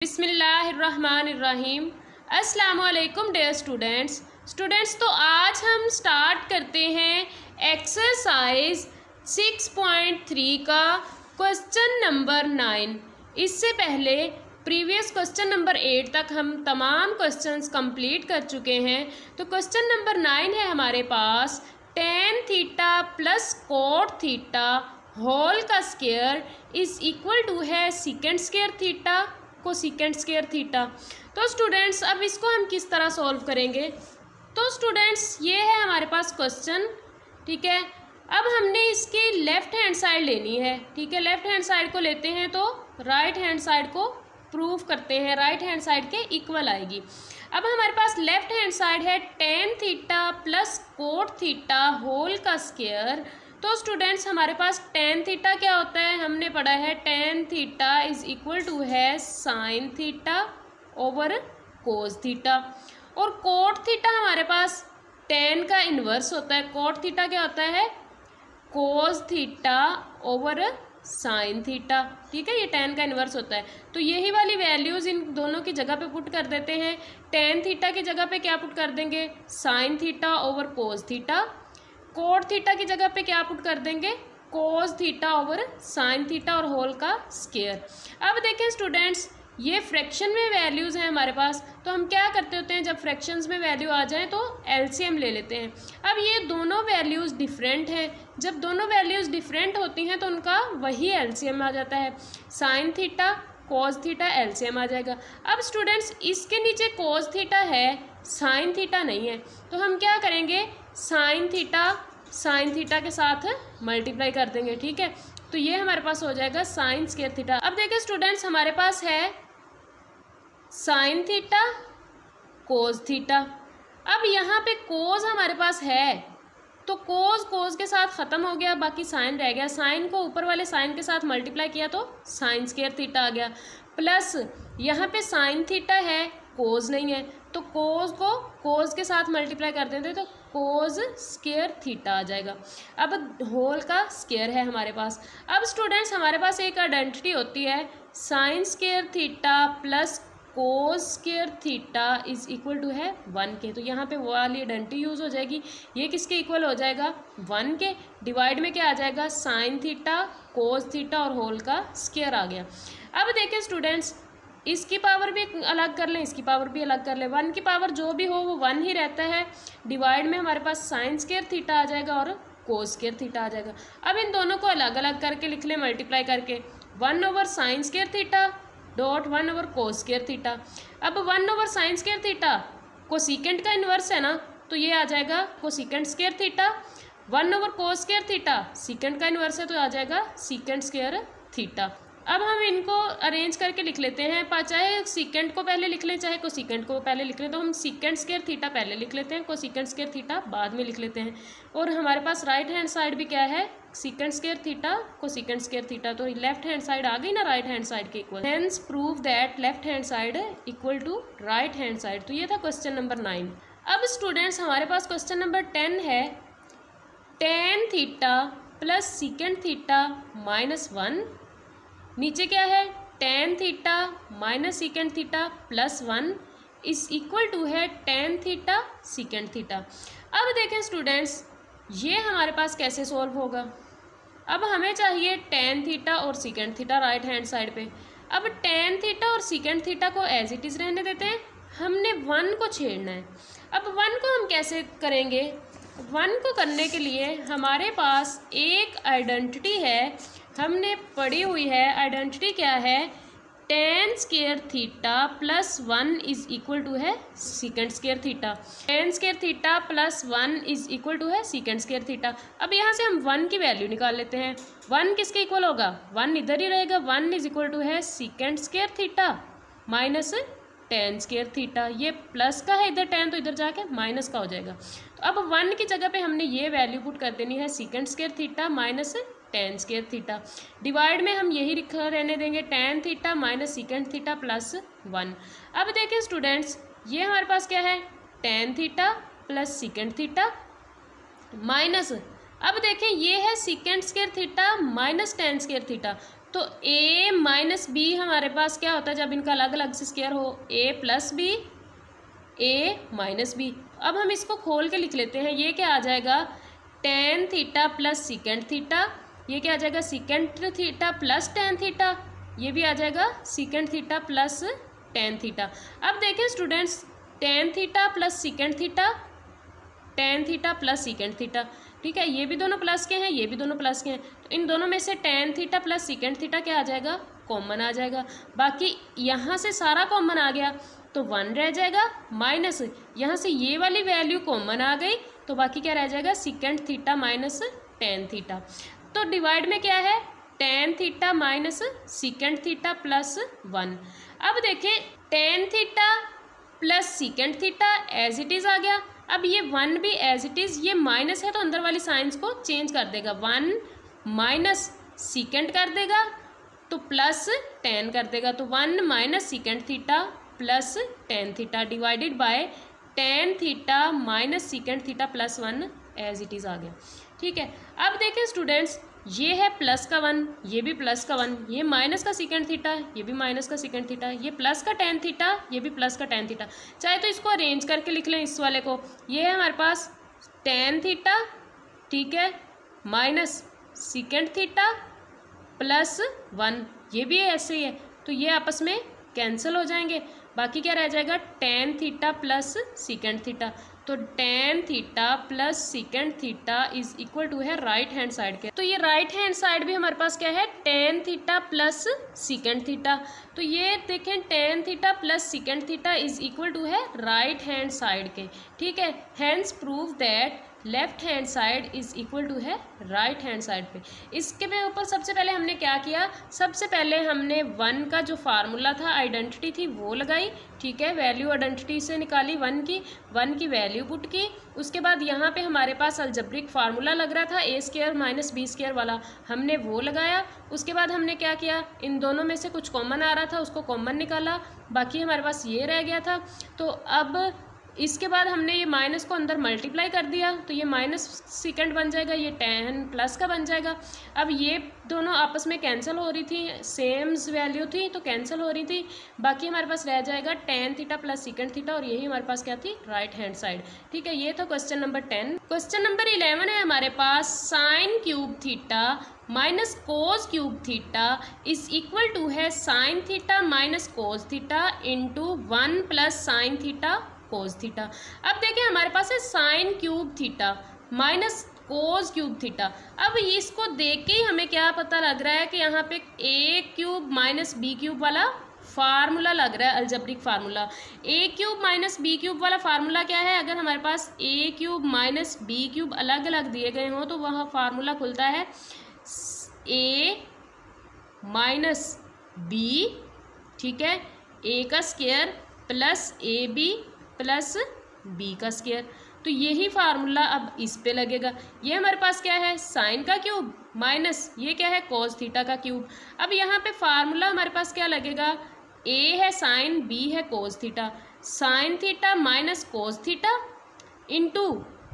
बिस्मिल्लाहिर्रहमानिर्रहीम। अस्सलाम वालेकुम डियर स्टूडेंट्स। तो आज हम स्टार्ट करते हैं एक्सरसाइज 6.3 का क्वेश्चन नंबर 9। इससे पहले प्रीवियस क्वेश्चन नंबर 8 तक हम तमाम क्वेश्चंस कंप्लीट कर चुके हैं। तो क्वेश्चन नंबर 9 है हमारे पास, tan theta plus cot theta whole का स्क्वायर इज इक्वल टू है सीकेंड स्क्वायर थीटा को सीकेंड स्क्वायर थीटा। तो स्टूडेंट्स अब इसको हम किस तरह सॉल्व करेंगे। तो स्टूडेंट्स ये है हमारे पास क्वेश्चन, ठीक है। अब हमने इसकी लेफ़्ट हैंड साइड लेनी है, ठीक है। लेफ़्ट हैंड साइड को लेते हैं तो राइट हैंड साइड को प्रूव करते हैं, राइट हैंड साइड के इक्वल आएगी। अब हमारे पास लेफ़्ट हैंड साइड है tan theta plus cot theta whole का स्क्वायर। तो स्टूडेंट्स हमारे पास tan थीटा क्या होता है, हमने पढ़ा है tan theta is equal to है sine theta over cos theta. और कोट थीटा हमारे पास tan का इन्वर्स होता है। कोट थीटा क्या होता है, cos theta over sine theta, ठीक है। ये tan का इन्वर्स होता है। तो यही वाली वैल्यूज़ इन दोनों की जगह पे पुट कर देते हैं। tan थीटा की जगह पे क्या पुट कर देंगे, sign theta over cos theta. Cot theta की जगह पे क्या पुट कर देंगे, cos theta over sine theta और होल का स्क्वायर। अब देखें स्टूडेंट्स, ये फ्रैक्शन में वैल्यूज़ हैं हमारे पास। तो हम क्या करते होते हैं, जब फ्रैक्शंस में वैल्यू आ जाए तो एलसीएम ले लेते हैं। अब ये दोनों वैल्यूज़ डिफरेंट हैं। जब दोनों वैल्यूज़ डिफरेंट होती हैं तो उनका वही एलसीएम आ जाता है। Sine theta cos theta LCM आ जाएगा। अब स्टूडेंट्स इसके नीचे कोस थीटा है, साइन थीटा नहीं है। तो हम क्या करेंगे, साइन थीटा के साथ मल्टीप्लाई कर देंगे, ठीक है। तो ये हमारे पास हो जाएगा साइन स्क्वायर थीटा। अब देखिए स्टूडेंट्स हमारे पास है साइन थीटा कोस थीटा। अब यहाँ पे कोस हमारे पास है तो कोस के साथ ख़त्म हो गया, बाकी साइन रह गया। साइन को ऊपर वाले साइन के साथ मल्टीप्लाई किया तो साइन स्क्वायर थीटा आ गया। प्लस यहाँ पे साइन थीटा है, कोस नहीं है, तो कोस को कोस के साथ मल्टीप्लाई कर देते तो कोस स्क्वायर थीटा आ जाएगा। अब होल का स्क्वायर है हमारे पास। अब स्टूडेंट्स हमारे पास एक आइडेंटिटी होती है, sine square theta plus cos square theta is equal to है 1 के। तो यहाँ पे वो वाली आइडेंटिटी यूज़ हो जाएगी। ये किसके इक्वल हो जाएगा, 1 के। डिवाइड में क्या आ जाएगा, साइन थीटा कोस थीटा और होल का स्क्वायर आ गया। अब देखें स्टूडेंट्स, इसकी पावर भी अलग कर लें, इसकी पावर भी अलग कर लें। 1 की पावर जो भी हो वो 1 ही रहता है। डिवाइड में हमारे पास साइन स्क्वायर थीटा आ जाएगा और कोस स्क्वायर थीटा आ जाएगा। अब इन दोनों को अलग अलग करके लिख लें, मल्टीप्लाई करके। 1 over sign square theta dot 1 over कोस स्क्वायर थीटा। अब 1 over sign square theta cosecant का इन्वर्स है ना, तो ये आ जाएगा कोसेकेंट स्क्वायर थीटा। 1 ओवर कोस स्क्वायर थीटा सीकेंट का इन्वर्स है तो आ जाएगा सीकेंट स्क्वायर थीटा। अब हम इनको अरेंज करके लिख लेते हैं, चाहे सीकेंट को पहले लिख लें चाहे कोसेकेंट को पहले लिख लें। तो हम सीकेंट स्क्वायर थीटा पहले लिख लेते हैं, कोसेकेंट स्क्वायर थीटा बाद में लिख लेते हैं। और हमारे पास राइट हैंड साइड भी क्या है, secant square theta cosecant square theta. तो लेफ्ट हैंड साइड आ गई ना राइट हैंड साइड के equal. Hence prove that left hand side equal to right hand side. तो ये था क्वेश्चन नंबर 9। अब स्टूडेंट्स हमारे पास क्वेश्चन नंबर 10 है, tan theta plus secant theta minus 1। नीचे क्या है, tan theta minus secant theta plus 1 is equal to है tan थीटा सीकेंट थीटा। अब देखें स्टूडेंट्स, ये हमारे पास कैसे सॉल्व होगा। अब हमें चाहिए tan थीटा और secant theta right hand side पे। अब tan थीटा और सीकेंट थीटा को एज इट इज़ रहने देते हैं, हमने 1 को छेड़ना है। अब 1 को हम कैसे करेंगे, 1 को करने के लिए हमारे पास एक आइडेंटिटी है, हमने पढ़ी हुई है। आइडेंटिटी क्या है, tan square theta plus 1 is equal to है secant square theta. tan square theta plus 1 is equal to है सीकेंट स्क्वायर थीटा। अब यहाँ से हम 1 की वैल्यू निकाल लेते हैं। 1 किसके इक्वल होगा, 1 इधर ही रहेगा। 1 इज इक्वल टू है secant square theta minus tan square theta. ये प्लस का है इधर tan, तो इधर जाके माइनस का हो जाएगा। तो अब 1 की जगह पे हमने ये वैल्यू पुट कर देनी है, secant square theta minus tan square theta. Divide में हम यही लिखा रहने देंगे, tan theta minus secant theta plus 1। अब देखें स्टूडेंट्स, ये हमारे पास क्या है, tan theta plus secant theta minus, अब देखें ये है secant square theta minus tan square theta. तो a माइनस बी हमारे पास क्या होता है जब इनका अलग अलग से स्क्वायर हो, a plus B, a minus B. अब हम इसको खोल के लिख लेते हैं। ये क्या आ जाएगा, tan theta plus secant theta. ये क्या आ जाएगा, secant theta plus tan theta. ये भी आ जाएगा secant theta plus tan theta. अब देखें students, ten theta plus secant theta, ten theta plus secant theta, ठीक है। ये भी दोनों प्लस के हैं, ये भी दोनों प्लस के हैं। तो इन दोनों में से ten theta plus secant theta क्या आ जाएगा, कॉमन आ जाएगा। बाकी यहाँ से सारा कॉमन आ गया तो 1 रह जाएगा, माइनस यहाँ से ये वाली वैल्यू कॉमन आ गई तो बाकी क्या रह जाएगा, secant theta minus tan theta. तो डिवाइड में क्या है, tan theta minus secant theta plus 1। अब देखें tan theta plus secant theta as it is आ गया। अब ये 1 भी एज इट इज़, ये माइनस है तो अंदर वाली साइंस को चेंज कर देगा, 1 माइनस सीकेंड कर देगा तो प्लस 10 कर देगा। तो 1 minus secant theta plus tan theta divided by tan theta minus secant theta plus 1 as it is आ गया, ठीक है। अब देखें स्टूडेंट्स, ये है प्लस का 1, ये भी प्लस का 1, ये माइनस का सीकेंड थीटा, ये भी माइनस का सीकेंड थीटा, ये प्लस का टेन थीटा, ये भी प्लस का टेन थीटा। चाहे तो इसको अरेंज करके लिख लें इस वाले को। ये है हमारे पास टेन थीटा, ठीक है, माइनस सीकेंड थीटा प्लस 1, ये भी ऐसे ही है तो ये आपस में कैंसिल हो जाएंगे। बाकी क्या रह जाएगा, tan theta plus secant theta. तो tan theta plus secant theta is equal to है राइट हैंड साइड के। तो ये राइट हैंड साइड भी हमारे पास क्या है, tan theta plus secant theta. तो ये देखें tan theta plus secant theta is equal to है राइट हैंड साइड के, ठीक है। Hence prove that left hand side is equal to है राइट हैंड साइड पे। इसके में ऊपर सबसे पहले हमने क्या किया, सबसे पहले हमने 1 का जो फार्मूला था, आइडेंटिटी थी, वो लगाई, ठीक है। वैल्यू आइडेंटिटी से निकाली 1 की वैल्यू पुट की। उसके बाद यहाँ पे हमारे पास अलजेब्रिक फार्मूला लग रहा था ए स्क्वायर माइनस बी स्क्वायर वाला, हमने वो लगाया। उसके बाद हमने क्या किया, इन दोनों में से कुछ कॉमन आ रहा था उसको कॉमन निकाला, बाकी हमारे पास ये रह गया था। तो अब इसके बाद हमने ये माइनस को अंदर मल्टीप्लाई कर दिया तो ये माइनस सीकेंड बन जाएगा, ये 10 प्लस का बन जाएगा। अब ये दोनों आपस में कैंसिल हो रही थी, सेम वैल्यू थी तो कैंसिल हो रही थी। बाकी हमारे पास रह जाएगा tan theta plus secant theta और यही हमारे पास क्या थी, राइट हैंड साइड, ठीक है। ये था क्वेश्चन नंबर 10। क्वेश्चन नंबर 11 है हमारे पास, sine cube theta minus cos cube theta is equal to है sine theta minus cos theta into 1 plus sine theta cos theta. अब देखिए हमारे पास है sine cube theta minus cos cube theta. अब इसको देख के ही हमें क्या पता लग रहा है कि यहाँ पे ए क्यूब माइनस बी क्यूब वाला फार्मूला लग रहा है, अलजेब्रिक फार्मूला। ए क्यूब माइनस बी क्यूब वाला फार्मूला क्या है, अगर हमारे पास ए क्यूब माइनस बी क्यूब अलग अलग दिए गए हों तो वह फार्मूला खुलता है ए माइनस बी, ठीक है, ए का square plus A B plus B का स्क्वायर। तो यही फार्मूला अब इस पे लगेगा। ये हमारे पास क्या है, साइन का क्यूब माइनस ये क्या है, कोस थीटा का क्यूब। अब यहाँ पे फार्मूला हमारे पास क्या लगेगा, ए है साइन, बी है cos theta, sine theta minus cos theta into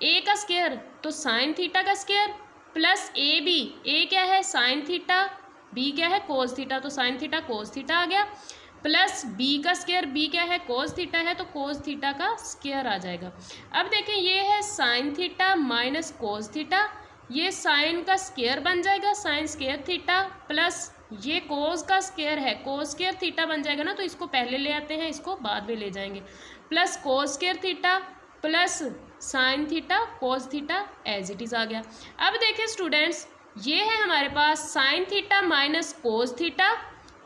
A का स्क्वायर तो साइन थीटा का square plus A B, A क्या है साइन थीटा, बी क्या है कोस थीटा तो साइन थीटा कोस थीटा आ गया, प्लस बी का स्क्वायर, बी क्या है कोस थीटा है तो कोस थीटा का स्क्वायर आ जाएगा। अब देखें ये है sine theta minus cos theta, ये साइन का स्क्वायर बन जाएगा साइन स्क्वायर थीटा प्लस ये कोस का स्क्वायर है कोस स्क्वायर थीटा बन जाएगा ना, तो इसको पहले ले आते हैं, इसको बाद में ले जाएंगे, plus cos square theta plus sine theta cos theta as it is आ गया। अब देखें स्टूडेंट्स, ये है हमारे पास sine theta minus cos theta,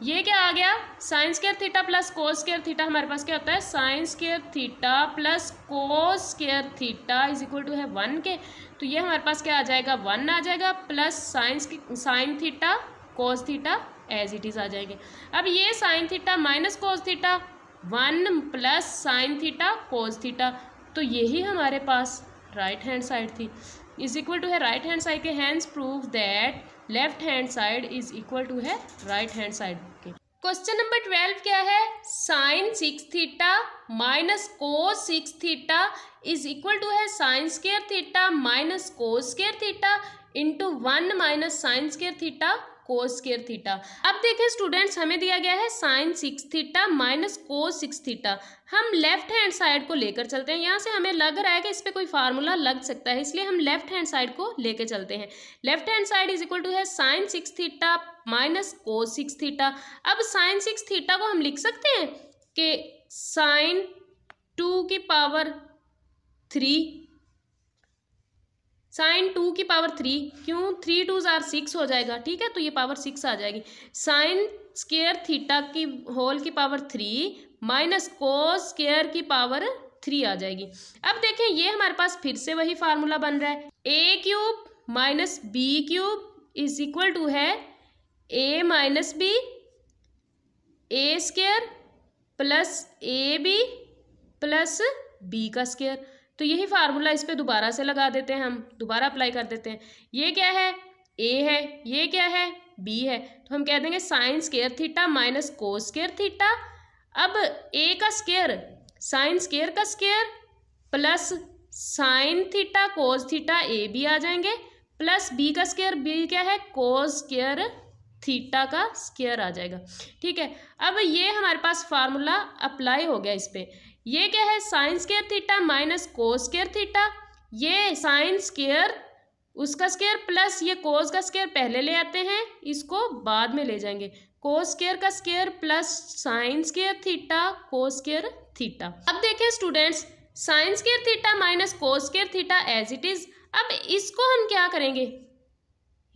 ये क्या आ गया sine square theta plus cos square theta, हमारे पास क्या होता है sine square theta plus cos square theta is equal to है 1 के। तो ये हमारे पास क्या आ जाएगा 1 आ जाएगा plus sine theta cos theta as it is आ जाएंगे। अब ये sine theta minus cos theta 1 plus sine theta cos theta, तो यही हमारे पास राइट हैंड साइड थी, इज इक्वल टू है राइट हैंड साइड के। Hence prove that left hand side is equal to है राइट हैंड साइड के। Question number 12 क्या है, sine 6 theta minus cos 6 theta is equal to है sine square theta minus cos square theta into 1 minus sine square theta cos square theta. अब देखें students, हमें दिया गया है sine 6 theta minus cos 6 theta. हम लेफ्ट हैंड साइड को लेकर चलते हैं। यहाँ से हमें लग रहा है कि इस पर कोई फार्मूला लग सकता है, इसलिए हम लेफ्ट हैंड साइड को लेकर चलते हैं। Left hand side is equal to है sine 6 theta minus cos 6 theta. अब साइन 6 थीटा को हम लिख सकते हैं कि साइन 2 की पावर 3, साइन 2 की पावर 3, क्यों 3 2 जार 6 हो जाएगा, ठीक है, तो ये पावर 6 आ जाएगी। साइन स्क्वायर थीटा की होल की पावर 3 माइनस कोस स्क्वायर की पावर 3 आ जाएगी। अब देखें ये हमारे पास फिर से वही फार्मूला बन रहा है, A cube minus B cube is equal to है A minus B, A square plus A B plus B का स्क्वायर। तो यही फार्मूला इस पे दोबारा से लगा देते हैं, हम दोबारा अप्लाई कर देते हैं। ये क्या है, ए है, ये क्या है, बी है, तो हम कह देंगे sine square theta minus cos square theta. अब ए का स्क्वायर साइन स्क्वायर का square plus sine theta cos theta A B आ जाएंगे, प्लस बी का स्क्वायर, बी क्या है, कोस स्क्वायर थीटा का स्क्वायर आ जाएगा, ठीक है। अब ये हमारे पास फार्मूला अप्लाई हो गया इस पे। ये क्या है, sine square theta minus cos square theta, ये साइन स्क्वायर उसका स्क्वायर प्लस ये कोस का स्क्वायर पहले ले आते हैं, इसको बाद में ले जाएंगे, कोस स्क्वायर का square plus sine square theta cos square theta. अब देखें students, sine square theta minus cos square theta as it is. अब इसको हम क्या करेंगे,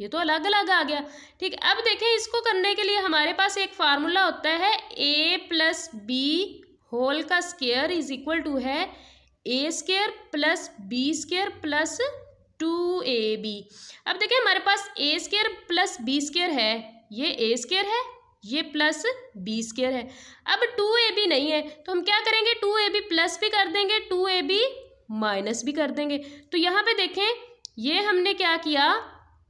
ये तो अलग अलग आ गया, ठीक है। अब देखें इसको करने के लिए हमारे पास एक फार्मूला होता है, ए प्लस बी होल का स्क्वायर इज इक्वल टू है A square plus B square plus 2ab। अब देखिए हमारे पास A square plus B square है, ये ए स्क्वायर है, ये प्लस बी स्क्वायर है। अब 2ab नहीं है तो हम क्या करेंगे, 2ab प्लस भी कर देंगे, 2ab माइनस भी कर देंगे। तो यहाँ पे देखें ये हमने क्या किया,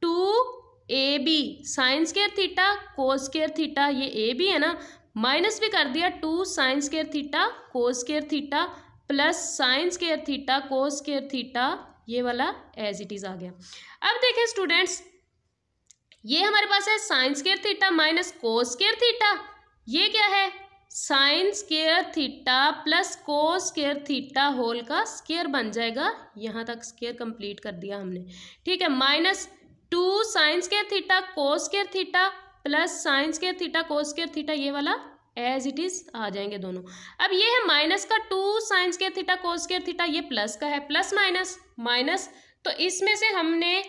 2ab sign square theta cos square theta, ये ए बी है ना, माइनस भी कर दिया 2 sign square theta cos square theta plus sine square theta cos square theta, ये वाला एज इट इज आ गया। अब देखें स्टूडेंट्स, ये हमारे पास है sine square theta minus cos square theta, ये क्या है, sine square theta plus cos square theta whole का स्क्वायर बन जाएगा। यहाँ तक स्क्वायर कंप्लीट कर दिया हमने, ठीक है। Minus 2 sign square theta cos square theta plus sine square theta cos square theta, ये वाला एज इट इज आ जाएंगे दोनों। अब ये है माइनस का 2 sign square theta cos square theta, ये प्लस का है, प्लस माइनस माइनस, तो इसमें से हमने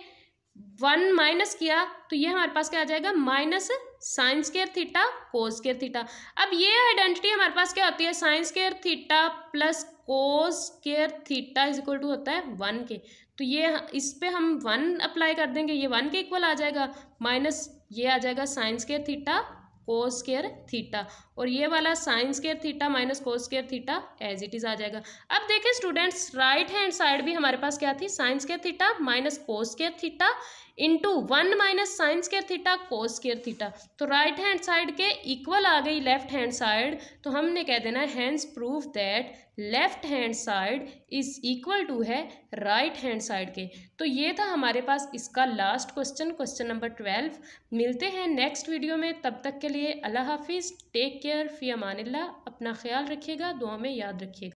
1 माइनस किया तो ये हमारे पास क्या आ जाएगा, minus sine square theta cos square theta. अब ये आइडेंटिटी हमारे पास क्या होती है, sine square theta plus cos square theta is equal to होता है 1 के, तो ये इस पे हम 1 अप्लाई कर देंगे, ये 1 के इक्वल आ जाएगा, माइनस ये आ जाएगा sine square theta cos square theta, और ये वाला sine square theta minus cos square theta as it is आ जाएगा। अब देखें स्टूडेंट्स, राइट हैंड साइड भी हमारे पास क्या थी, sine square theta minus cos square theta into 1 minus sine square theta cos square theta, तो राइट हैंड साइड के इक्वल आ गई लेफ्ट हैंड साइड, तो हमने कह देना है hence proof that left hand side is equal to है राइट हैंड साइड के। तो ये था हमारे पास इसका लास्ट क्वेश्चन, क्वेश्चन नंबर 12। मिलते हैं नेक्स्ट वीडियो में, तब तक के लिए अल्लाह हाफिज़, टेक केयर, फी अमानिल्लाह, अपना ख्याल रखिएगा, दुआ में याद रखिएगा।